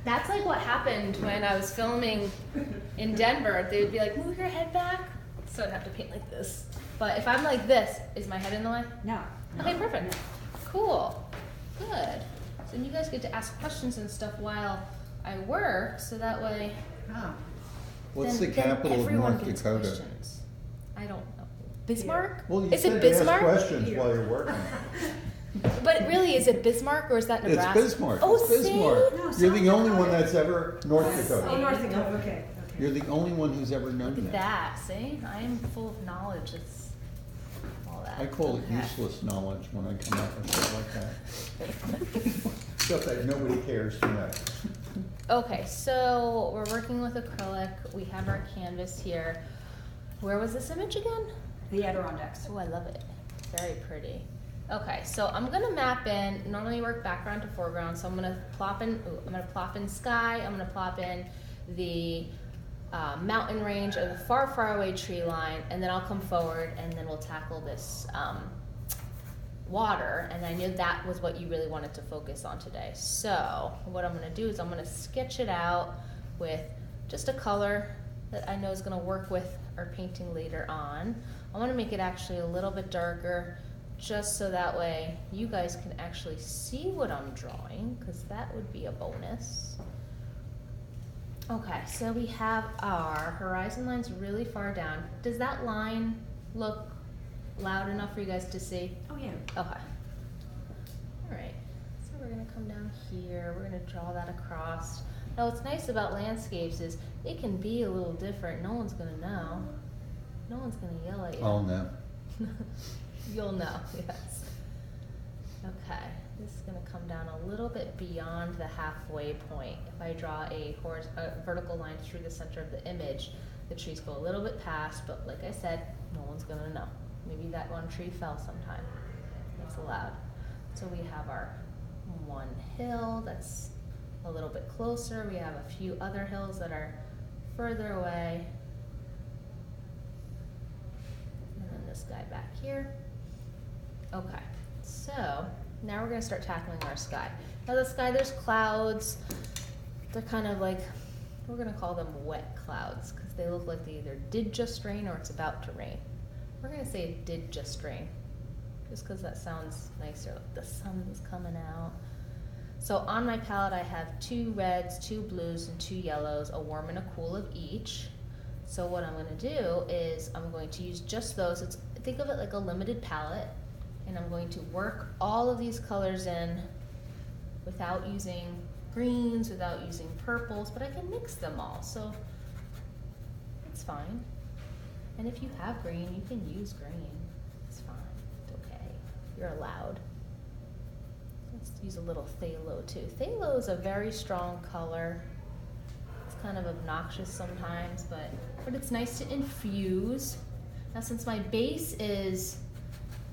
That's like what happened when I was filming in Denver. They would be like, move your head back. So I'd have to paint like this. But if I'm like this, is my head in the way? No. Okay, perfect. Cool. Good. So then you guys get to ask questions and stuff while I work, so that way. Oh. What's the capital of North Dakota? Questions. I don't know. Bismarck? Well, you is said it Bismarck? ask questions while you're working. But really, is it Bismarck or is that Nebraska? It's Bismarck. Oh, it's Bismarck. see? No, You're the South only one Dakota. that's ever North Oh, Dakota. North Dakota, okay. You're the only one who's ever known Look at that. that. See? I am full of knowledge. It's all that. I call it Okay. useless knowledge when I come out with stuff like that. Stuff that nobody cares to know. Okay, so we're working with acrylic. We have our canvas here. Where was this image again? The Adirondacks. Oh, I love it. Very pretty. Okay, so I'm gonna map in. Normally work background to foreground, so I'm gonna plop in. Ooh, I'm gonna plop in sky. I'm gonna plop in the mountain range or the far, far away tree line, and then I'll come forward, and then we'll tackle this water. And I knew that was what you really wanted to focus on today. So what I'm gonna do is I'm gonna sketch it out with just a color that I know is gonna work with our painting later on. I wanna make it actually a little bit darker, just so that way you guys can actually see what I'm drawing, because that would be a bonus. Okay, so we have our horizon lines really far down. Does that line look loud enough for you guys to see? Oh, yeah. Okay. All right, so we're gonna come down here, we're gonna draw that across. Now what's nice about landscapes is it can be a little different. No one's gonna know. No one's gonna yell at you. Oh, no. You'll know, yes. Okay, this is gonna come down a little bit beyond the halfway point. If I draw a vertical line through the center of the image, the trees go a little bit past, but like I said, no one's gonna know. Maybe that one tree fell sometime. That's allowed. So we have our one hill that's a little bit closer. We have a few other hills that are further away. And then this guy back here. Okay, so now we're gonna start tackling our sky. Now the sky, there's clouds. They're kind of like, we're gonna call them wet clouds because they look like they either did just rain or it's about to rain. We're gonna say it did just rain, just because that sounds nicer, like the sun's coming out. So on my palette I have 2 reds, 2 blues, and 2 yellows, a warm and a cool of each. So what I'm gonna do is I'm going to use just those. Think of it like a limited palette, and I'm going to work all of these colors in without using greens, without using purples, but I can mix them all, so it's fine. And if you have green, you can use green. It's fine, it's okay. You're allowed. Let's use a little phthalo too. Phthalo is a very strong color. It's kind of obnoxious sometimes, but it's nice to infuse. Now since my base is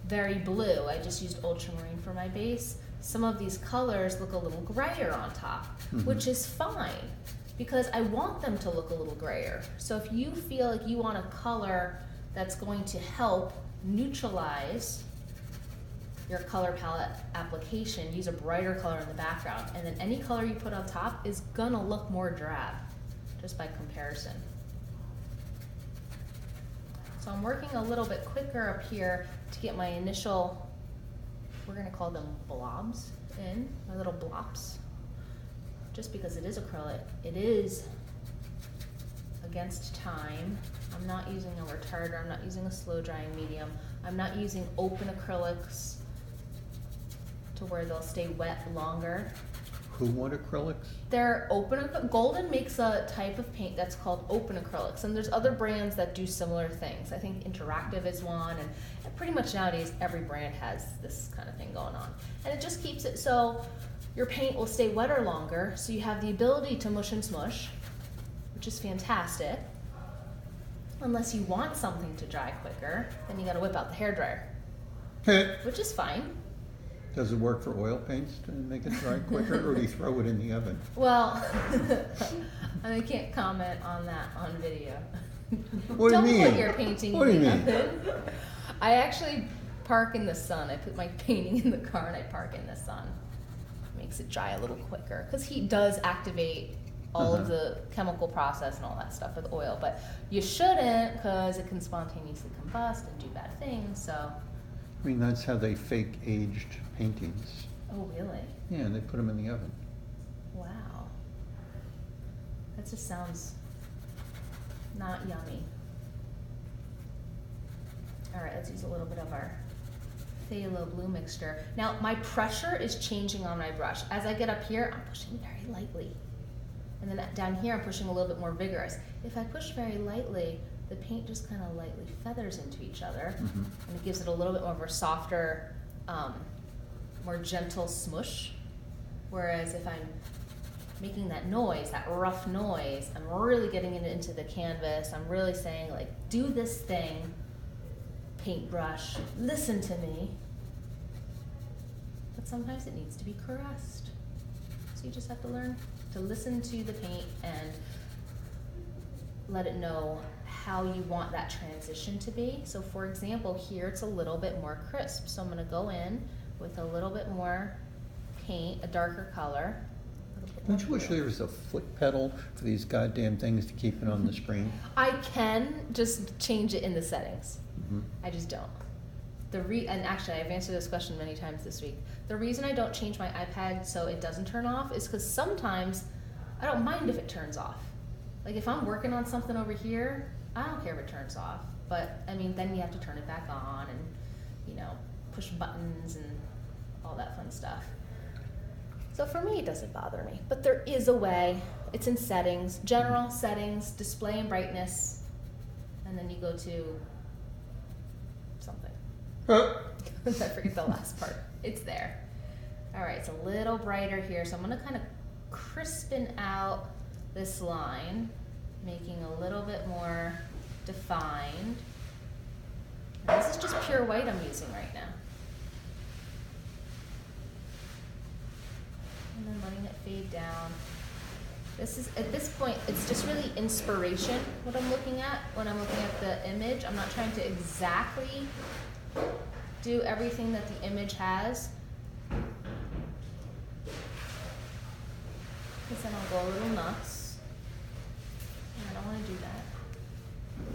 very blue, I just used ultramarine for my base, some of these colors look a little grayer on top, which is fine, because I want them to look a little grayer. So if you feel like you want a color that's going to help neutralize your color palette application, use a brighter color in the background, and then any color you put on top is gonna look more drab, just by comparison. So I'm working a little bit quicker up here to get my initial, we're gonna call them blobs in, my little blops. Just because it is acrylic, it is against time. I'm not using a retarder, I'm not using a slow drying medium. I'm not using open acrylics to where they'll stay wet longer. Who want acrylics? They're open, Golden makes a type of paint that's called open acrylics, and there's other brands that do similar things. I think Interactive is one, and pretty much nowadays every brand has this kind of thing going on. And it just keeps it so your paint will stay wetter longer, so you have the ability to mush and smush, which is fantastic. Unless you want something to dry quicker, then you gotta whip out the hairdryer, which is fine. Does it work for oil paints to make it dry quicker, or do you throw it in the oven? Well, I can't comment on that on video. What do you mean? Don't put your painting What do in you the mean? oven. I actually park in the sun. I put my painting in the car and I park in the sun. makes it dry a little quicker, because heat does activate all of the chemical process and all that stuff with oil, but you shouldn't, because it can spontaneously combust and do bad things, so. I mean, that's how they fake aged paintings. Oh, really? Yeah, they put them in the oven. Wow. That just sounds not yummy. All right, let's use a little bit of our phthalo blue mixture. Now, my pressure is changing on my brush. As I get up here, I'm pushing very lightly. And then down here, I'm pushing a little bit more vigorous. If I push very lightly, the paint just kind of lightly feathers into each other, and it gives it a little bit more of a softer, more gentle smush. Whereas if I'm making that noise, that rough noise, I'm really getting it into the canvas. I'm really saying, like, do this thing, paintbrush, listen to me. But sometimes it needs to be caressed. So you just have to learn to listen to the paint and let it know how you want that transition to be. So for example, here it's a little bit more crisp. So I'm gonna go in with a little bit more paint, a darker color. Don't you wish there was a foot pedal for these goddamn things to keep it on the screen? I can just change it in the settings. I just don't. And actually, I've answered this question many times this week. The reason I don't change my iPad so it doesn't turn off is because sometimes I don't mind if it turns off. Like if I'm working on something over here, I don't care if it turns off. But I mean, then you have to turn it back on and, you know, push buttons and all that fun stuff. So for me, it doesn't bother me. But there is a way. It's in settings, general settings, display and brightness, and then you go to something. I forget the last part. It's there. All right, it's a little brighter here, so I'm gonna kind of crispen out this line, making a little bit more defined. And this is just pure white I'm using right now. And then letting it fade down. This is, at this point, it's just really inspiration, what I'm looking at when I'm looking at the image. I'm not trying to exactly do everything that the image has, because then I'll go a little nuts, and I don't want to do that.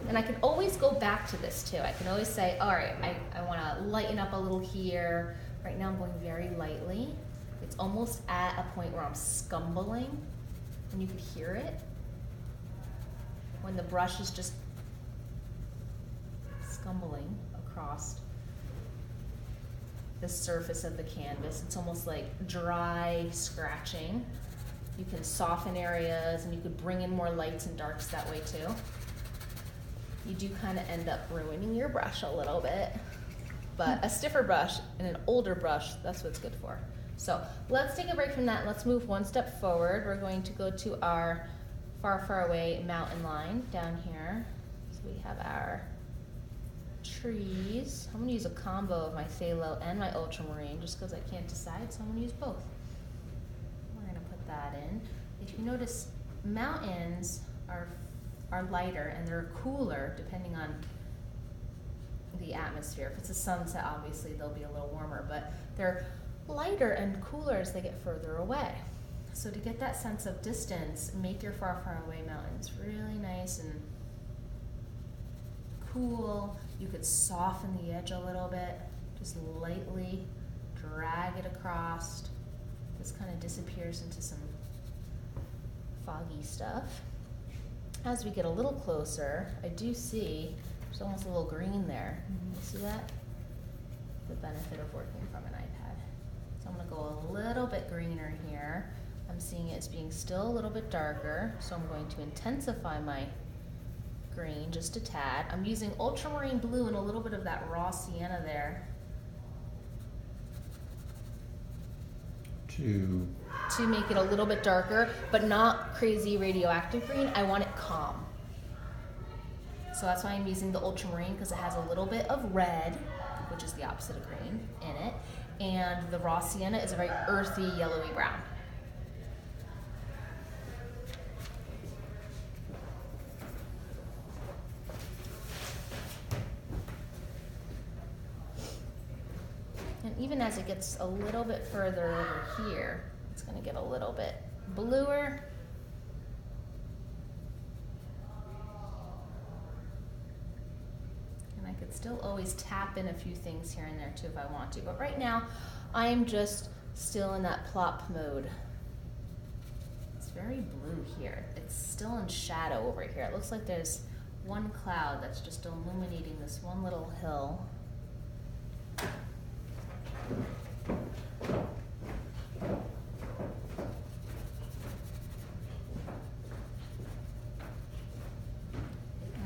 And I can always go back to this too. I can always say, all right, I want to lighten up a little here. Right now I'm going very lightly. It's almost at a point where I'm scumbling, and you could hear it when the brush is just scumbling across the surface of the canvas. It's almost like dry scratching. You can soften areas, and you could bring in more lights and darks that way too. You do kind of end up ruining your brush a little bit, but a stiffer brush and an older brush, that's what it's good for. So let's take a break from that. Let's move one step forward. We're going to go to our far, far away mountain line down here. So we have our trees. I'm going to use a combo of my phthalo and my ultramarine just because I can't decide, so I'm going to use both. We're going to put that in. If you notice, mountains are lighter and they're cooler depending on the atmosphere. If it's a sunset, obviously they'll be a little warmer, but they're lighter and cooler as they get further away. So to get that sense of distance, make your far, far away mountains really nice and cool. You could soften the edge a little bit, just lightly drag it across. This kind of disappears into some foggy stuff. As we get a little closer, I do see there's almost a little green there. You see that? The benefit of working from an iPad. So I'm going to go a little bit greener here. I'm seeing it as being still a little bit darker, so I'm going to intensify my green just a tad. I'm using ultramarine blue and a little bit of that raw sienna there to make it a little bit darker, but not crazy radioactive green. I want it calm. So that's why I'm using the ultramarine, because it has a little bit of red, which is the opposite of green, in it. And the raw sienna is a very earthy, yellowy brown. And even as it gets a little bit further over here, it's gonna get a little bit bluer. And I could still always tap in a few things here and there too if I want to, but right now I am just still in that plop mode. It's very blue here. It's still in shadow over here. It looks like there's one cloud that's just illuminating this one little hill. And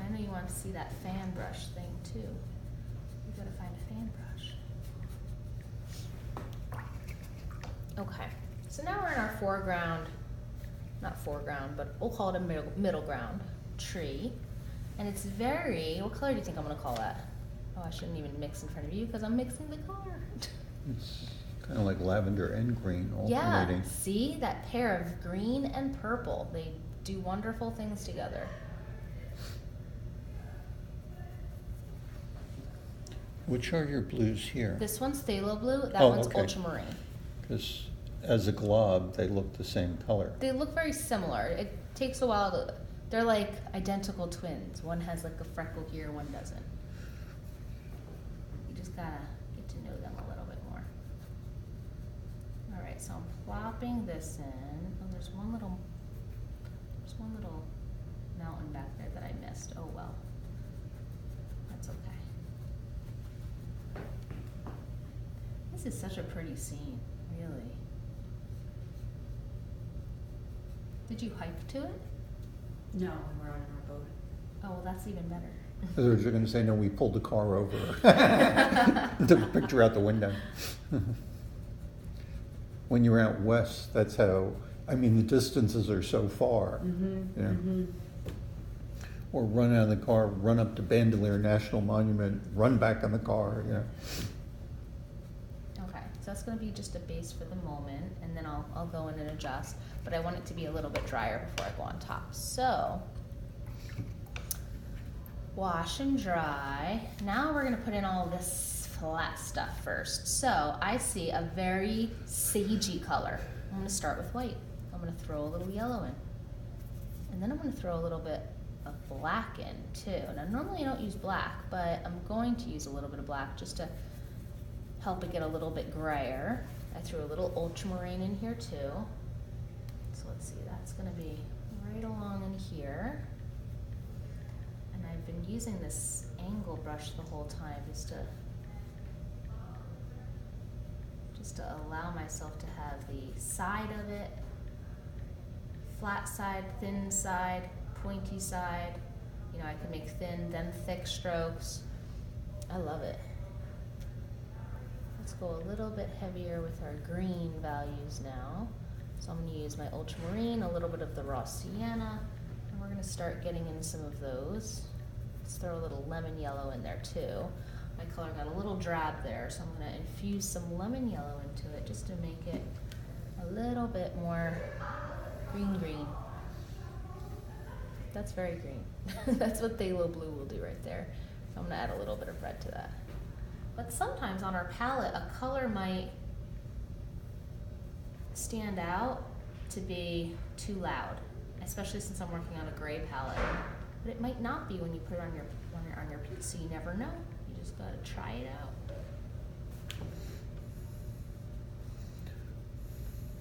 I know you want to see that fan brush thing too. You gotta find a fan brush. Okay, so now we're in our foreground, not foreground, but we'll call it a middle ground tree. And it's very, what color do you think I'm gonna call that? Oh, I shouldn't even mix in front of you because I'm mixing the color. It's kind of like lavender and green Yeah, alternating. see that pair of green and purple, they do wonderful things together. Which are your blues here? This one's phthalo blue, that Oh, one's okay. ultramarine. Because as a glob, they look the same color. They look very similar. It takes a while to, they're like identical twins. One has like a freckle here, one doesn't. You just gotta get to know them a little bit more. All right, so I'm plopping this in. Oh, there's one little mountain back there that I missed. Oh well, that's okay. This is such a pretty scene, really. Did you hike to it? No, we were on our boat. Oh, well, that's even better. Others are going to say, no, we pulled the car over. Took a picture out the window. When you're out west, that's how, I mean, the distances are so far. You know? Or run out of the car, run up to Bandelier National Monument, run back in the car, you know. Okay, so that's gonna be just a base for the moment, and then I'll go in and adjust, but I want it to be a little bit drier before I go on top. So, wash and dry. Now we're gonna put in all this flat stuff first. So I see a very sagey color. I'm gonna start with white. I'm gonna throw a little yellow in. And then I'm gonna throw a little bit of black in too. Now normally I don't use black, but I'm going to use a little bit of black just to help it get a little bit grayer. I threw a little ultramarine in here too. So let's see, that's gonna be right along in here. And I've been using this angle brush the whole time just to allow myself to have the side of it, flat side, thin side, pointy side. You know, I can make thin, then thick strokes. I love it. Let's go a little bit heavier with our green values now. So I'm going to use my ultramarine, a little bit of the raw sienna, and we're going to start getting in some of those. Let's throw a little lemon yellow in there too. My color got a little drab there, so I'm going to infuse some lemon yellow into it just to make it a little bit more green. That's very green. That's what phthalo blue will do right there. So I'm going to add a little bit of red to that. But sometimes on our palette, a color might stand out to be too loud, especially since I'm working on a gray palette. But it might not be when you put it on your piece, so you never know. You just gotta try it out.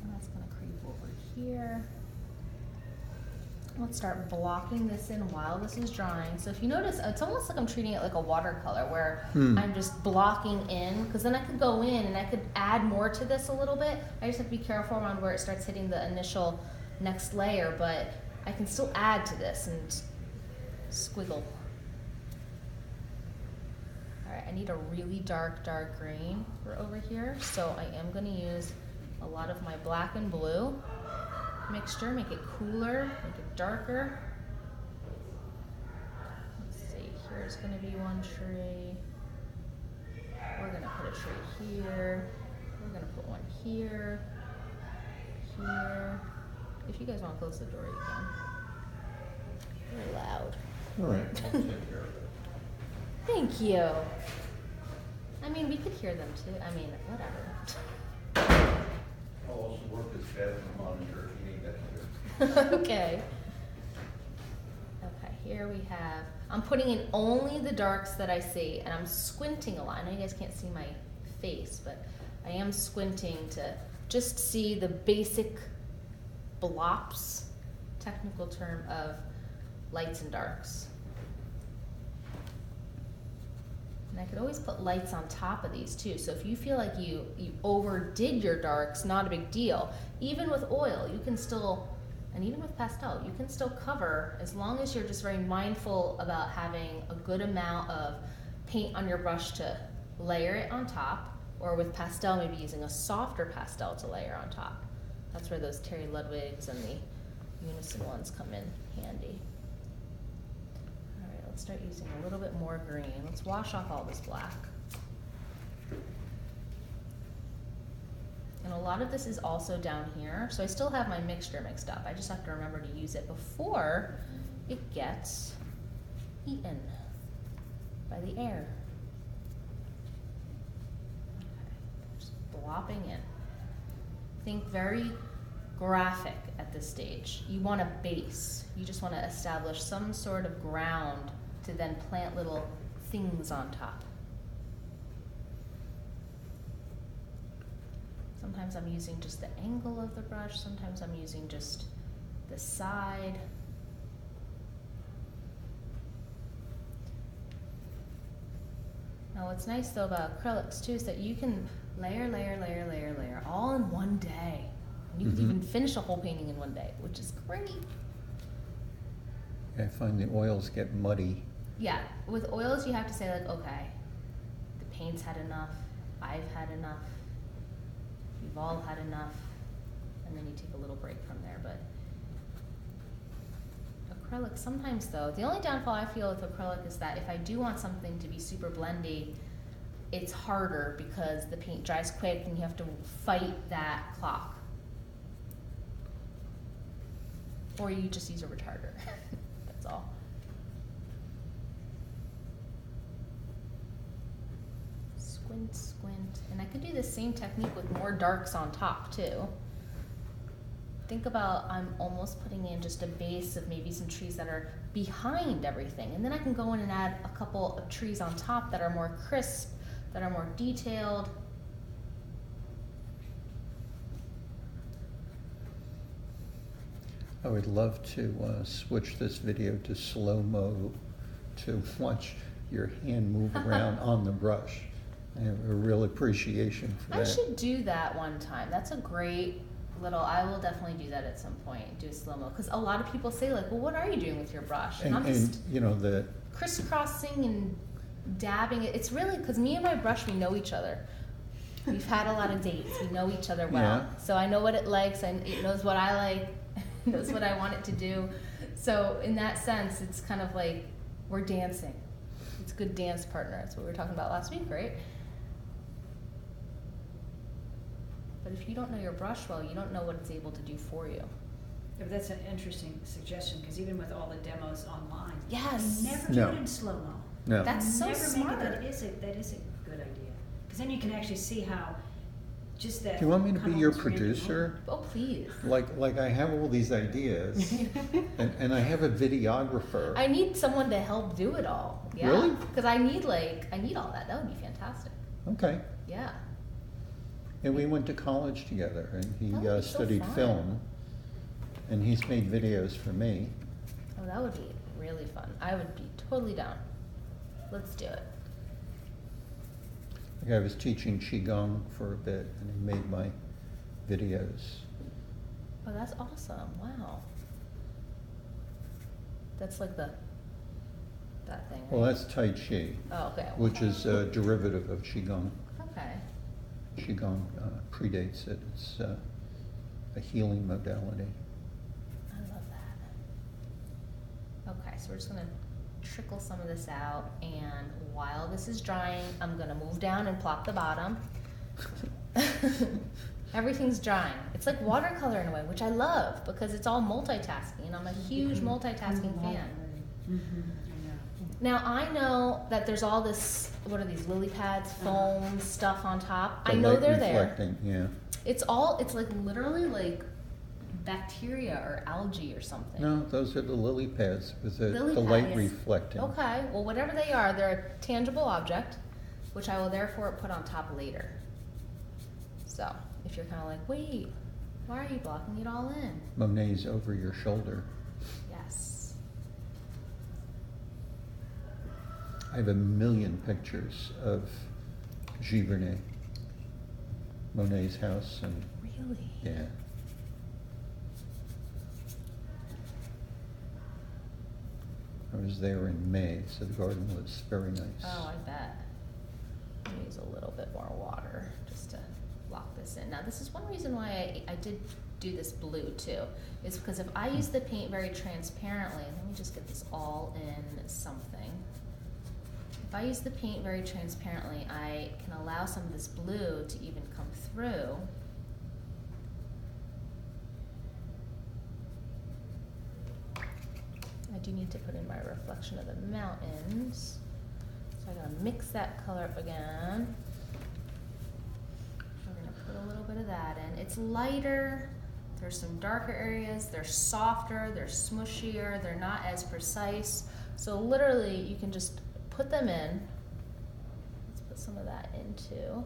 And that's gonna creep over here. Let's start blocking this in while this is drying. So if you notice, it's almost like I'm treating it like a watercolor where I'm just blocking in, because then I could go in and I could add more to this a little bit. I just have to be careful around where it starts hitting the initial next layer, but I can still add to this and squiggle. All right, I need a really dark green for over here, so I am gonna use a lot of my black and blue mixture, make it cooler, make it darker. Let's see, here's gonna be one tree. We're gonna put a tree here. We're gonna put one here, here. If you guys wanna close the door, you can. Very loud. All right, I'll take care of it. Thank you. I mean, we could hear them too. I mean, whatever. I'll also work as bathroom monitor if you need that here. Okay. Okay, here we have, I'm putting in only the darks that I see, and I'm squinting a lot. I know you guys can't see my face, but I am squinting to just see the basic blops, technical term, of lights and darks. And I could always put lights on top of these too. So if you feel like you overdid your darks, not a big deal. Even with oil, you can still, and even with pastel, you can still cover, as long as you're just very mindful about having a good amount of paint on your brush to layer it on top, or with pastel, maybe using a softer pastel to layer on top. That's where those Terry Ludwigs and the Unison ones come in handy. All right, let's start using a little bit more green. Let's wash off all this black. And a lot of this is also down here, so I still have my mixture mixed up. I just have to remember to use it before it gets eaten by the air. Okay, just blopping in. Think very graphic at this stage. You want a base. You just want to establish some sort of ground to then plant little things on top. Sometimes I'm using just the angle of the brush, sometimes I'm using just the side. Now what's nice though about acrylics too is that you can layer, layer, layer, layer, layer, all in one day. And you can even finish a whole painting in one day, which is great. I find the oils get muddy. Yeah, with oils you have to say like, okay, the paint's had enough, I've had enough, we've all had enough, and then you take a little break from there. But acrylic, sometimes though, the only downfall I feel with acrylic is that if I do want something to be super blendy, it's harder because the paint dries quick and you have to fight that clock. Or you just use a retarder, that's all. Squint, squint. And I could do the same technique with more darks on top too. Think about, I'm almost putting in just a base of maybe some trees that are behind everything. And then I can go in and add a couple of trees on top that are more crisp, that are more detailed. I would love to switch this video to slow-mo to watch your hand move around on the brush. I have a real appreciation for that. I should do that one time. That's a great little, I will definitely do that at some point, do a slow-mo. Because a lot of people say like, well, what are you doing with your brush? And I'm just you know, the crisscrossing and dabbing it. It's really, because me and my brush, we know each other. We've had a lot of dates. We know each other well. Yeah. So I know what it likes, and it knows what I like, knows what I want it to do. So in that sense, it's kind of like we're dancing. It's a good dance partner. That's what we were talking about last week, right? But if you don't know your brush well, you don't know what it's able to do for you. Yeah, but that's an interesting suggestion, because even with all the demos online, Yes. you never No. do it in slow-mo. no. That's so Never smart. make it, that is a good idea. Because then you can actually see how just that. Do you want me to kind be of your almost random producer? Oh, please. Like I have all these ideas, and I have a videographer. I need someone to help do it all. Yeah. Really? Because I need all that. That would be fantastic. Okay. Yeah. And we went to college together, and he That would be so studied fun. film, and he's made videos for me. Oh, that would be really fun. I would be totally down. Let's do it. Like I was teaching Qigong for a bit, and he made my videos. Oh, that's awesome. Wow. That's like that thing. Well, right? that's Tai Chi, Oh, okay. which is a derivative of Qigong. Okay. Qigong predates it. It's a healing modality. I love that. Okay, so we're just gonna trickle some of this out, and while this is drying, I'm gonna move down and plop the bottom. Everything's drying. It's like watercolor in a way, which I love because it's all multitasking, and I'm a huge multitasking fan. I know. Now, I know that there's all this, what are these, lily pads, foam stuff on top. The I know light they're there. reflecting, yeah. It's like literally like bacteria or algae or something. No, those are the lily pads with the Lily light pads. reflecting. Okay, well, whatever they are, they're a tangible object, which I will therefore put on top later. So, if you're kind of like, wait, why are you blocking it all in? Monet's over your shoulder. Yes. I have a million pictures of Giverny, Monet's house, and Really? yeah. I was there in May, so the garden was very nice. Oh, I bet. I'm gonna use a little bit more water just to lock this in. Now, this is one reason why I did do this blue too, is because if I use the paint very transparently, let me just get this all in something. If I use the paint very transparently, I can allow some of this blue to even come through. I do need to put in my reflection of the mountains. So I'm gonna mix that color up again. We're gonna put a little bit of that in. It's lighter, there's some darker areas, they're softer, they're smushier, they're not as precise. So literally you can just put them in. Let's put some of that in too.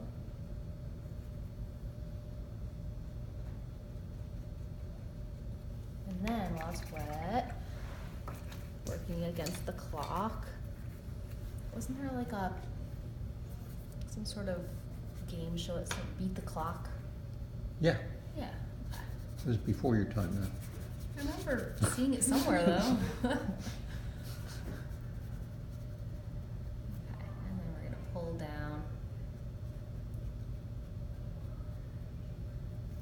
And then while it's wet, working against the clock. Wasn't there like some sort of game show that said beat the clock? Yeah, Yeah. Okay. it was before your time though. I remember seeing it somewhere though. Okay, and then we're gonna pull down.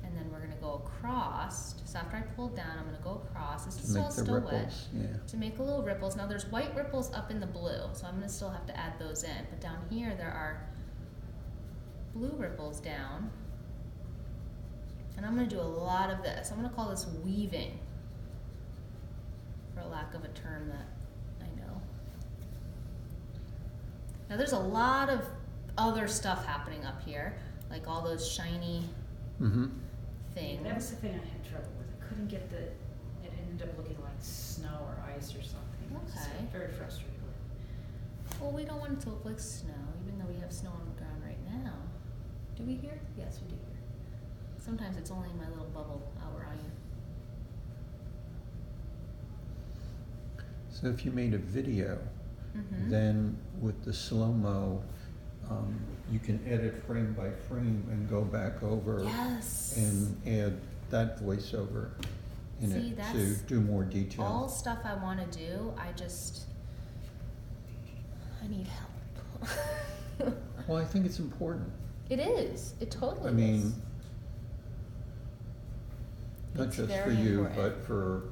And then we're gonna go across. So after I pull down, I'm gonna go across. This is To all make the still wet. ripples, yeah. To make a little ripples. Now there's white ripples up in the blue, so I'm gonna still have to add those in. But down here there are blue ripples down. And I'm gonna do a lot of this. I'm gonna call this weaving, for lack of a term that I know. Now there's a lot of other stuff happening up here, like all those shiny Mm-hmm. things. That was the thing I had trouble with. I couldn't get it ended up looking like snow or ice or something. I was just Okay. very frustrated with. Well, we don't want it to look like snow, even though we have snow on the ground right now. Do we hear? Yes, we do hear. Sometimes it's only my little bubble out where I am. So if you made a video, Mm-hmm. then with the slow-mo, you can edit frame by frame and go back over Yes. and add that voiceover in See, it to that's do more detail. all stuff I want to do. I need help. Well, I think it's important. It is. It totally I mean, is. not It's just for very you, important. but for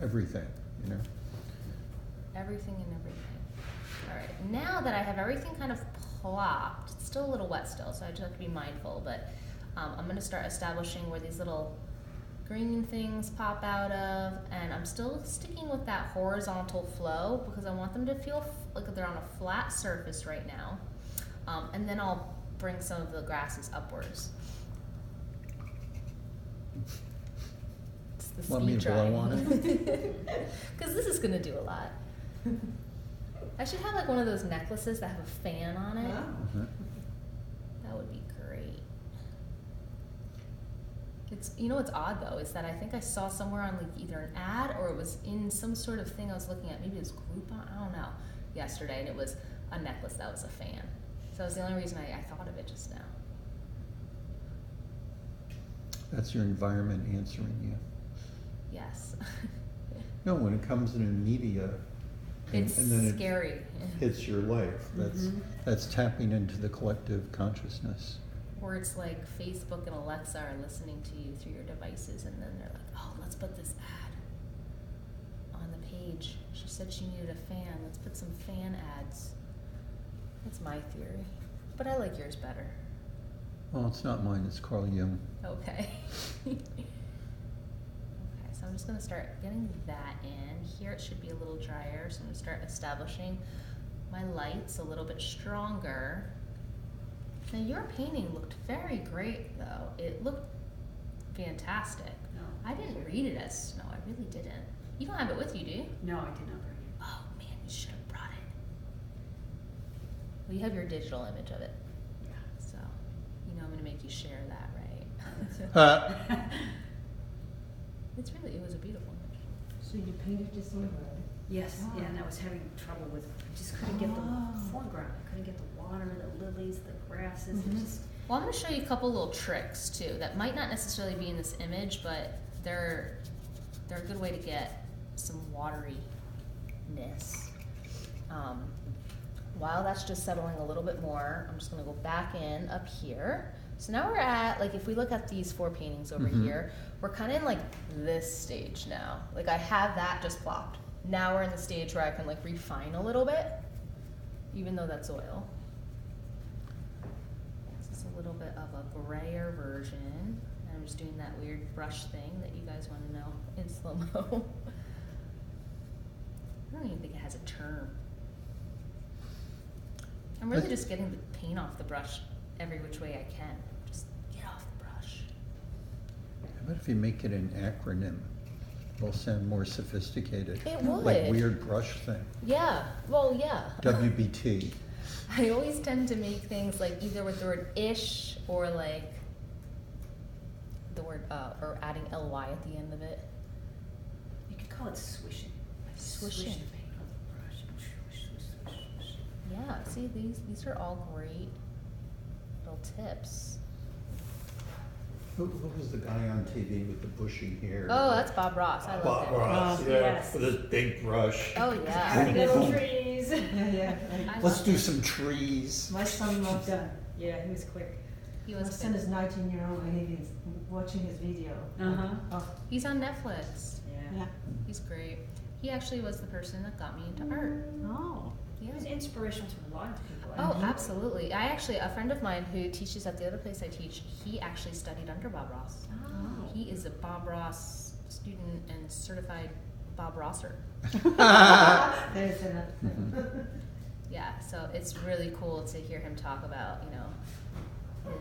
everything, you know? Everything and everything. All right, now that I have everything kind of plopped, it's still a little wet still, so I just have to be mindful, but I'm gonna start establishing where these little green things pop out of, and I'm still sticking with that horizontal flow because I want them to feel like they're on a flat surface right now. And then I'll bring some of the grasses upwards. It's the Want me speed to blow drying. on it? Because this is gonna do a lot. I should have like one of those necklaces that have a fan on it. Uh-huh. That would be great. It's, you know what's odd though, is that I think I saw somewhere on like either an ad or it was in some sort of thing I was looking at, maybe it was Groupon, I don't know, yesterday, and it was a necklace that was a fan. So that was the only reason I thought of it just now. That's your environment answering you. Yes. No, when it comes in media, It's and then scary. it hits your life, that's tapping into the collective consciousness. Or it's like Facebook and Alexa are listening to you through your devices, and then they're like, oh, let's put this ad on the page. She said she needed a fan. Let's put some fan ads. That's my theory. But I like yours better. Well, it's not mine, it's Carl Jung. Okay. Okay, so So I'm just gonna start getting that in. Here it should be a little drier, so I'm gonna start establishing my lights a little bit stronger. Now your painting looked very great though. It looked fantastic. No. I didn't read it as snow, I really didn't. You don't have it with you, do you? No, I did not bring it. Oh man, you should have brought it. Well, you have your digital image of it, Yeah. so you know I'm gonna make you share that, right? It's really, it was a beautiful image. So you painted this in red? Yes, Oh. yeah, and I was having trouble with, I just couldn't get the Oh. foreground. I couldn't get the water, the lilies, the grasses, Mhm. it just, Well, I'm gonna show you a couple little tricks too that might not necessarily be in this image, but they're a good way to get some wateryness. While that's just settling a little bit more, I'm just gonna go back in up here. So now we're at, like, if we look at these 4 paintings over Mhm. here, we're kind of in like this stage now. Like I have that just plopped. Now we're in the stage where I can like refine a little bit, even though that's oil. This is a little bit of a grayer version. And I'm just doing that weird brush thing that you guys want to know in slow-mo. I don't even think it has a term. I'm really just getting the paint off the brush every which way I can. Just get off the brush. How about if you make it an acronym? It'll sound more sophisticated. It would. Like weird brush thing. Yeah, well, yeah. WBT. I always tend to make things like either with the word ish or like the word or adding ly at the end of it. you could call it swishing. I swish Swishing. the paint on the brush. Swish, swish, swish, swish. Yeah, see these are all great little tips. Who was the guy on TV with the bushy hair? Oh, that's Bob Ross. I love Bob him. Ross, Oh, yeah, yes. with his big brush. Oh yeah. Pretty little trees. Yeah. I Let's love do him. some trees. My son loved that. Yeah, he was quick. He My was son good. is 19-year-old and he's watching his video. Uh-huh. Oh, He's on Netflix. yeah. He's great. He actually was the person that got me into art. Oh. Yeah. He was inspiration to a lot of people. I Oh, think. absolutely. I actually, a friend of mine who teaches at the other place I teach, he actually studied under Bob Ross. Oh. He is a Bob Ross student and certified Bob Rosser. There's another thing. Yeah, so it's really cool to hear him talk about, you know,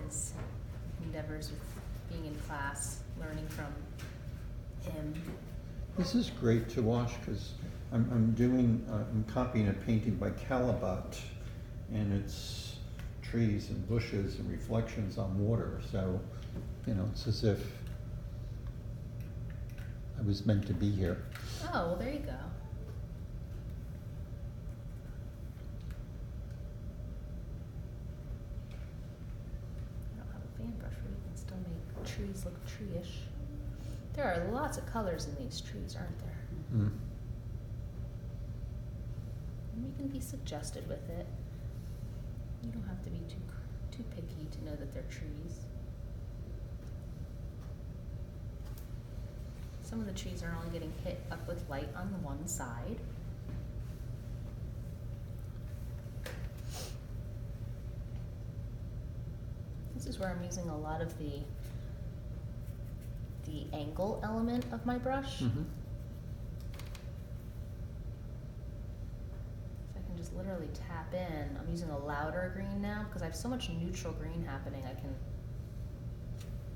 his endeavors with being in class, learning from him. This is great to watch because I'm copying a painting by Calibat, and it's trees and bushes and reflections on water. So, you know, it's as if I was meant to be here. Oh, well, there you go. I don't have a fan brush, but you can still make trees look tree-ish. There are lots of colors in these trees, aren't there? Mm. And you can be suggested with it. You don't have to be too picky to know that they're trees. Some of the trees are only getting hit up with light on one side. This is where I'm using a lot of the angle element of my brush. Mhm. So I can just literally tap in. I'm using a louder green now because I have so much neutral green happening. I can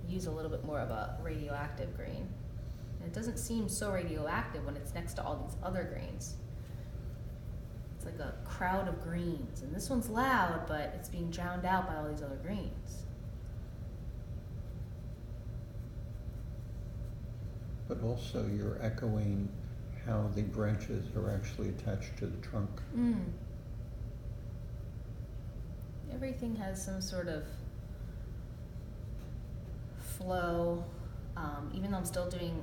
use a little bit more of a radioactive green. And it doesn't seem so radioactive when it's next to all these other greens. It's like a crowd of greens. And this one's loud, but it's being drowned out by all these other greens. But also you're echoing how the branches are actually attached to the trunk. Everything has some sort of flow. Even though I'm still doing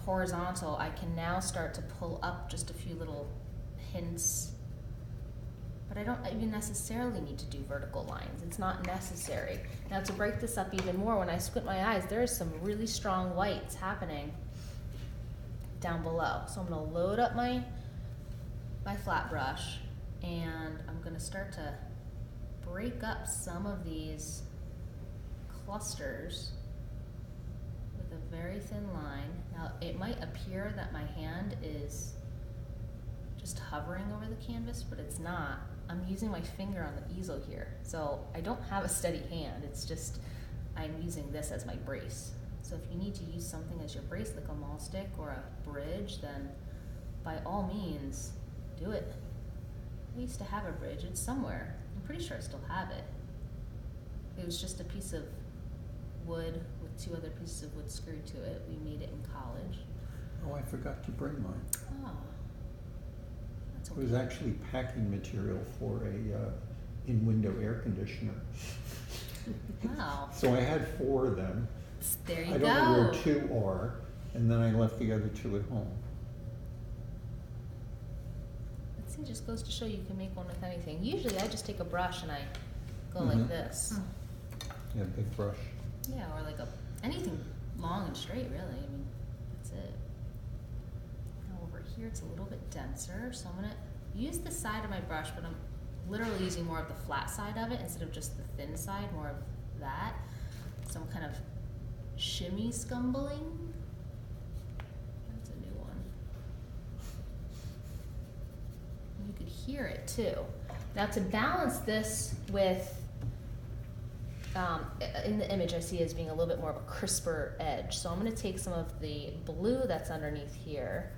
horizontal, I can now start to pull up just a few little hints. But I don't even necessarily need to do vertical lines. It's not necessary. Now to break this up even more, when I squint my eyes, there is some really strong whites happening down below. So I'm gonna load up my flat brush and I'm gonna start to break up some of these clusters with a very thin line. Now, it might appear that my hand is just hovering over the canvas, but it's not. I'm using my finger on the easel here. So I don't have a steady hand. It's just, I'm using this as my brace. So if you need to use something as your brace, like a maul stick or a bridge, then by all means, do it. I used to have a bridge. It's somewhere. I'm pretty sure I still have it. It was just a piece of wood with 2 other pieces of wood screwed to it. We made it in college. Oh, I forgot to bring mine. Oh, that's It was okay. actually packing material for a in-window air conditioner. Wow. So I had 4 of them. There you I go. don't know where 2 are, and then I left the other 2 at home. It just goes to show you can make one with anything. Usually I just take a brush and I go like Mhm. this. Yeah, big brush. Yeah, or like anything long and straight, really. I mean, that's it. Now over here it's a little bit denser, so I'm gonna use the side of my brush, but I'm literally using more of the flat side of it instead of just the thin side, more of that. So I'm kind of shimmy scumbling. That's a new one. You could hear it too. Now to balance this with, in the image I see it as being a little bit more of a crisper edge. So I'm going to take some of the blue that's underneath here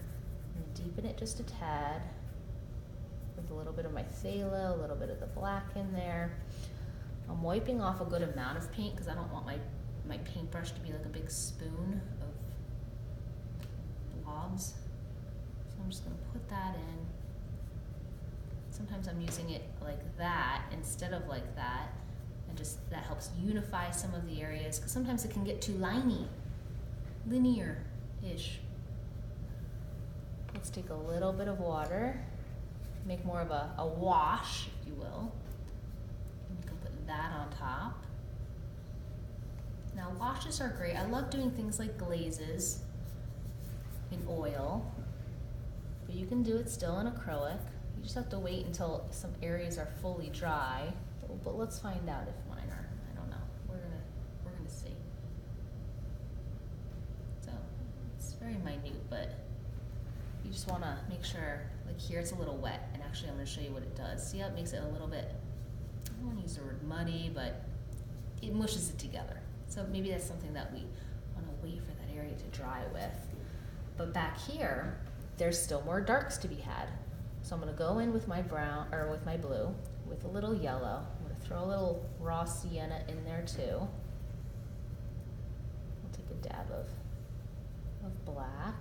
and deepen it just a tad with a little bit of my phthalo, a little bit of the black in there. I'm wiping off a good amount of paint because I don't want my paintbrush to be like a big spoon of blobs. So I'm just going to put that in. Sometimes I'm using it like that instead of like that, and just that helps unify some of the areas, because sometimes it can get too linear-ish. Let's take a little bit of water, make more of a wash, if you will. And you can put that on top. Now washes are great. I love doing things like glazes in oil, but you can do it still in acrylic. You just have to wait until some areas are fully dry. But let's find out if mine are. I don't know. We're gonna see. So it's very minute, but you just want to make sure. Like here, it's a little wet, and actually, I'm going to show you what it does. See how it makes it a little bit. I don't want to use the word muddy, but it mushes it together. So maybe that's something that we want to wait for that area to dry with. But back here, there's still more darks to be had. So I'm going to go in with my brown, or with my blue, with a little yellow. I'm going to throw a little raw sienna in there too. I'll take a dab of black.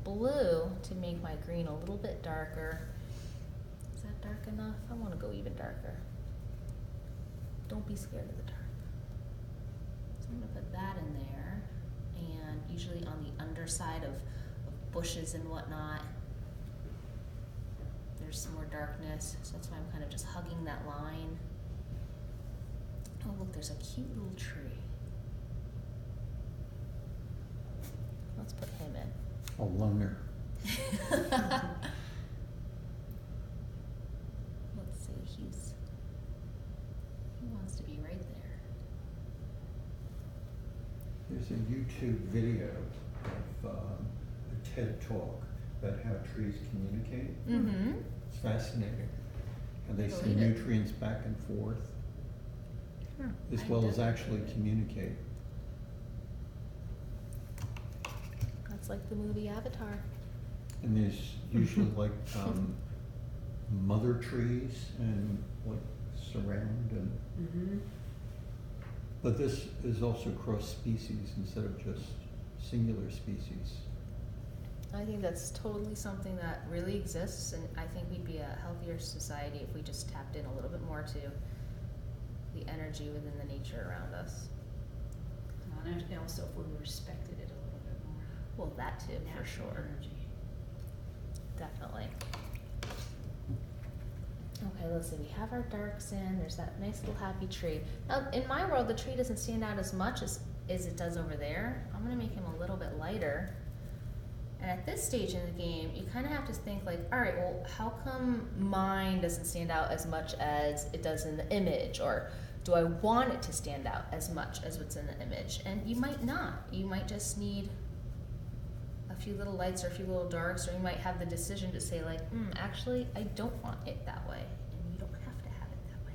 Blue to make my green a little bit darker. Is that dark enough? I want to go even darker. Don't be scared of the dark. So I'm going to put that in there. And usually on the underside of bushes and whatnot, there's some more darkness, so that's why I'm kind of just hugging that line. Oh look, there's a cute little tree. Let's put him in. A loner. Let's see, he wants to be right there. There's a YouTube video of a TED Talk about how trees communicate. Mm-hmm. It's fascinating. How they send Believe it. nutrients back and forth, as I well as definitely actually believe it. communicate. That's like the movie Avatar. And there's usually like mother trees and like surround and. Mm-hmm. But this is also cross species instead of just singular species. I think that's totally something that really exists, and I think we'd be a healthier society if we just tapped in a little bit more to the energy within the nature around us. And also if we respected it a little bit more. Well, that too, for Natural sure. energy. Definitely. Okay, let's see, we have our darks in, there's that nice little happy tree. Now, in my world, the tree doesn't stand out as much as it does over there. I'm gonna make him a little bit lighter. And at this stage in the game, you kind of have to think like, all right, well, how come mine doesn't stand out as much as it does in the image? Or Do I want it to stand out as much as what's in the image? And you might not. You might just need a few little lights or a few little darks, or you might have the decision to say like, actually, I don't want it that way. And you don't have to have it that way.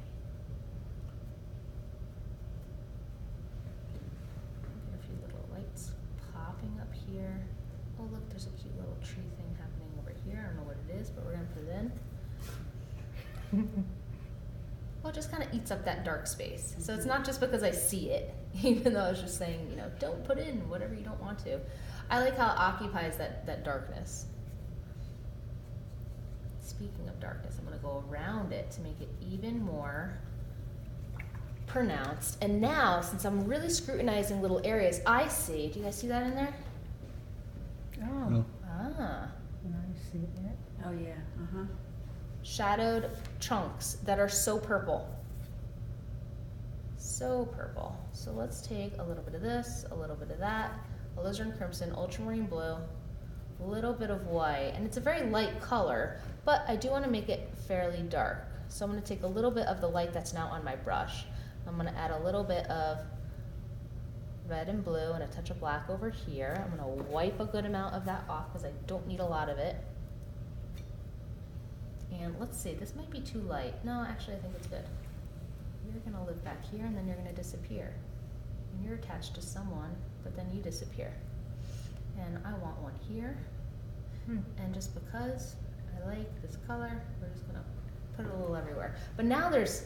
Get a few little lights popping up here. Oh look, there's a cute little tree thing happening over here. I don't know what it is, but we're gonna put it in. Well, it just kind of eats up that dark space. So it's not just because I see it, even though I was just saying, you know, don't put in whatever you don't want to. I like how it occupies that darkness. Speaking of darkness, I'm gonna go around it to make it even more pronounced. And now, since I'm really scrutinizing little areas, I see, do you guys see that in there? Oh, No. Ah. I see that. Oh, yeah, uh-huh. Shadowed chunks that are so purple. So purple. So let's take a little bit of this, a little bit of that, alizarin crimson, ultramarine blue, a little bit of white, and it's a very light color, but I do want to make it fairly dark. So I'm going to take a little bit of the light that's now on my brush. I'm going to add a little bit of red and blue and a touch of black over here. I'm going to wipe a good amount of that off because I don't need a lot of it. And let's see, this might be too light. No, actually I think it's good. You're gonna live back here and then you're gonna disappear. And you're attached to someone, but then you disappear. And I want one here. And just because I like this color, we're just gonna put it a little everywhere. But now there's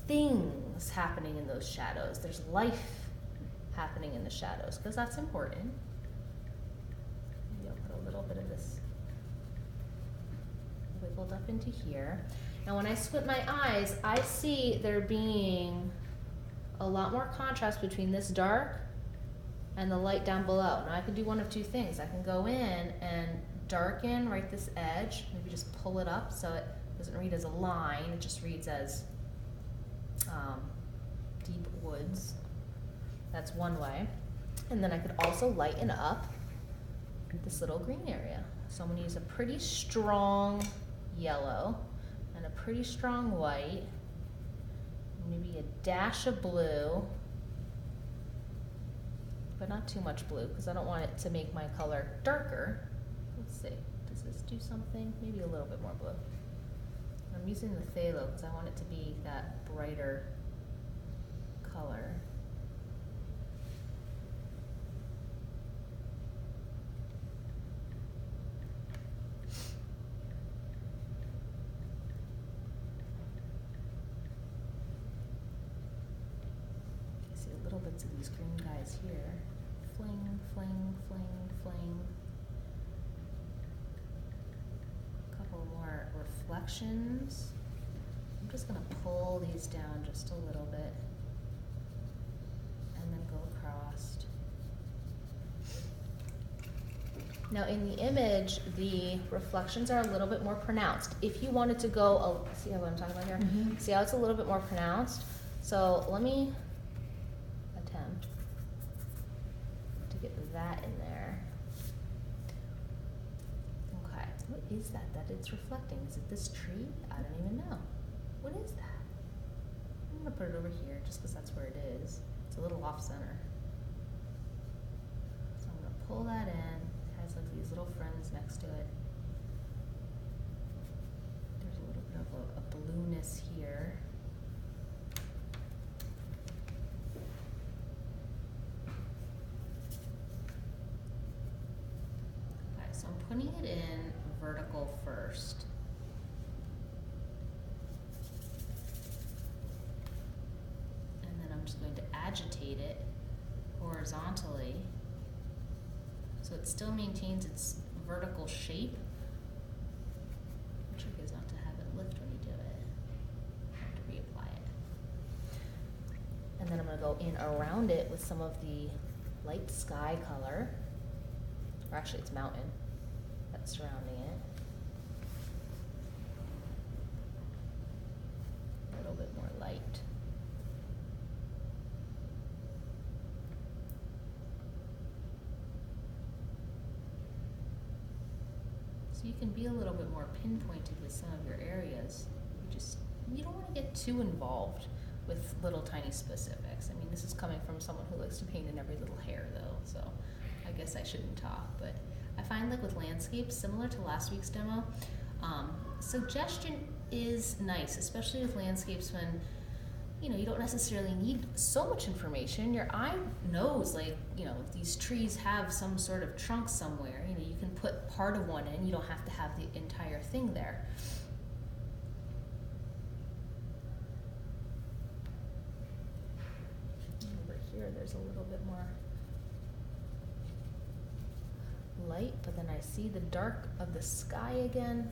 things happening in those shadows. There's life happening in the shadows, because that's important. Maybe I'll put a little bit of this wiggled up into here. Now when I squint my eyes, I see there being a lot more contrast between this dark and the light down below. Now I can do one of two things. I can go in and darken right this edge, maybe just pull it up so it doesn't read as a line, it just reads as deep woods. That's one way. And then I could also lighten up this little green area. So I'm gonna use a pretty strong yellow and a pretty strong white, maybe a dash of blue, but not too much blue because I don't want it to make my color darker. Let's see, does this do something? Maybe a little bit more blue. I'm using the phthalo because I want it to be that brighter color. Bits of these green guys here. Fling, fling, fling, fling. A couple more reflections. I'm just gonna pull these down just a little bit and then go across. Now in the image, the reflections are a little bit more pronounced. If you wanted to go, see what I'm talking about here? Mm-hmm. See how it's a little bit more pronounced? So let me attempt to get that in there. Okay, what is that it's reflecting? Is it this tree? I don't even know. What is that? I'm gonna put it over here just because that's where it is. It's a little off center. So I'm gonna pull that in. It has like these little friends next to it. There's a little bit of a blueness here. So I'm putting it in vertical first. And then I'm just going to agitate it horizontally so it still maintains its vertical shape. The trick is not to have it lift when you do it. You have to reapply it. And then I'm going to go in around it with some of the light sky color. Or actually it's mountain that's surrounding it. A little bit more light. So you can be a little bit more pinpointed with some of your areas. You don't want to get too involved with little tiny specifics. I mean, this is coming from someone who likes to paint in every little hair though, so I guess I shouldn't talk, but I find like with landscapes, similar to last week's demo, suggestion is nice, especially with landscapes when, you know, you don't necessarily need so much information. Your eye knows, like, you know, if these trees have some sort of trunk somewhere, you know, you can put part of one in, you don't have to have the entire thing there. Over here, there's a little bit more light, but then I see the dark of the sky again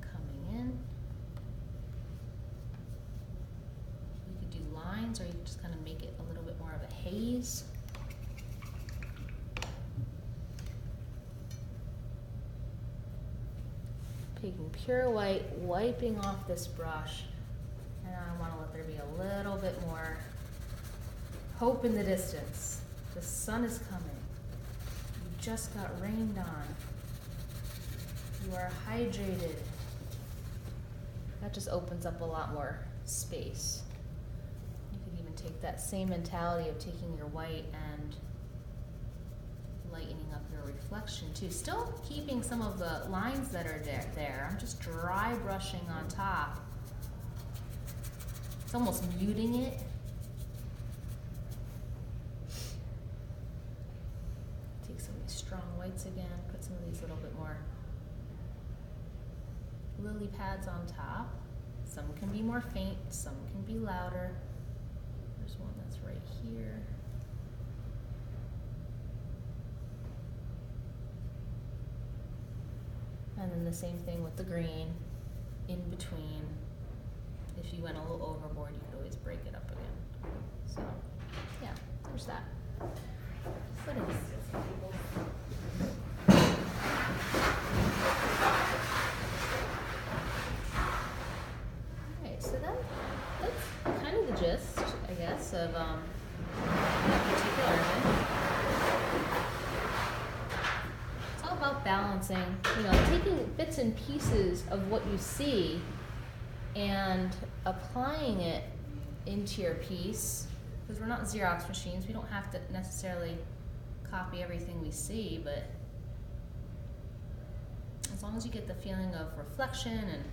coming in. You could do lines, or you could just kind of make it a little bit more of a haze. Taking pure white, wiping off this brush, and I want to let there be a little bit more hope in the distance. The sun is coming. You just got rained on. You are hydrated. That just opens up a lot more space. You could even take that same mentality of taking your white and lightening up your reflection too. Still keeping some of the lines that are there. I'm just dry brushing on top. It's almost muting it. Take some of these strong whites again, put some of these little bit more lily pads on top. Some can be more faint, some can be louder. There's one that's right here. And then the same thing with the green in between. If you went a little overboard, you could always break it up again. So, yeah, there's that. Footings. Alright, so that's kind of the gist, I guess, of that particular image. It's all about balancing, you know, taking bits and pieces of what you see and applying it into your piece, because we're not Xerox machines. We don't have to necessarily copy everything we see, but as long as you get the feeling of reflection and,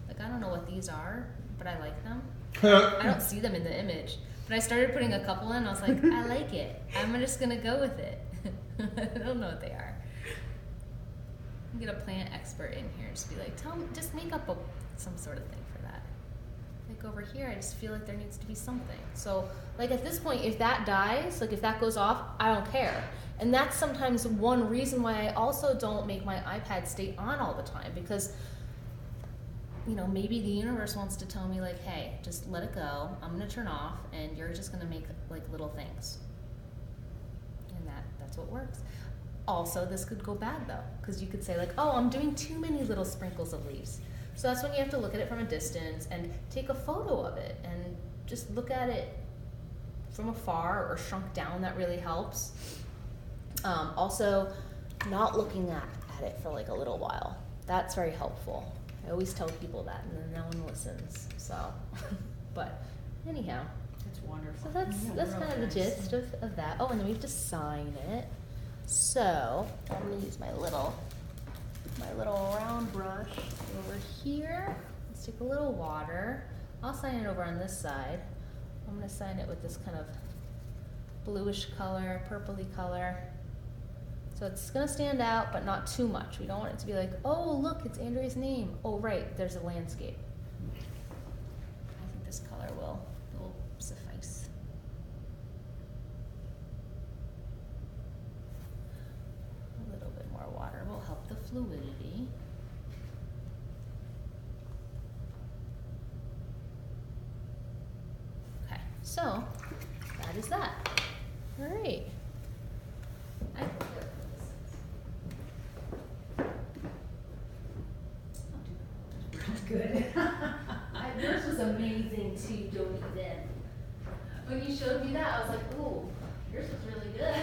like, I don't know what these are, but I like them. I don't see them in the image, but I started putting a couple in. I was like, I like it. I'm just gonna go with it. I don't know what they are. You get a plant expert in here, just be like, tell me, just make up some sort of thing for that. Like over here, I just feel like there needs to be something. So, like at this point, if that dies, like if that goes off, I don't care. And that's sometimes one reason why I also don't make my iPad stay on all the time, because, you know, maybe the universe wants to tell me, like, hey, just let it go. I'm gonna turn off, and you're just gonna make like little things. And that's what works. Also, this could go bad though, because you could say like, oh, I'm doing too many little sprinkles of leaves. So that's when you have to look at it from a distance and take a photo of it and just look at it from afar or shrunk down. That really helps. Also, not looking at it for like a little while. That's very helpful. I always tell people that, and then no one listens. So, but anyhow. That's wonderful. So that's kind of the gist of that. Oh, and then we have to sign it. So I'm gonna use my little round brush over here. Let's take a little water. I'll sign it over on this side. I'm gonna sign it with this kind of bluish color, purpley color. So it's gonna stand out, but not too much. We don't want it to be like, oh, look, it's Andrea's name. Oh, right, there's a landscape. I think this color will suffice. A little bit more water will help the fluidity. Okay, so that is that. All right. Good. Yours was amazing too, Jody. Then when you showed me that, I was like, ooh, yours was really good.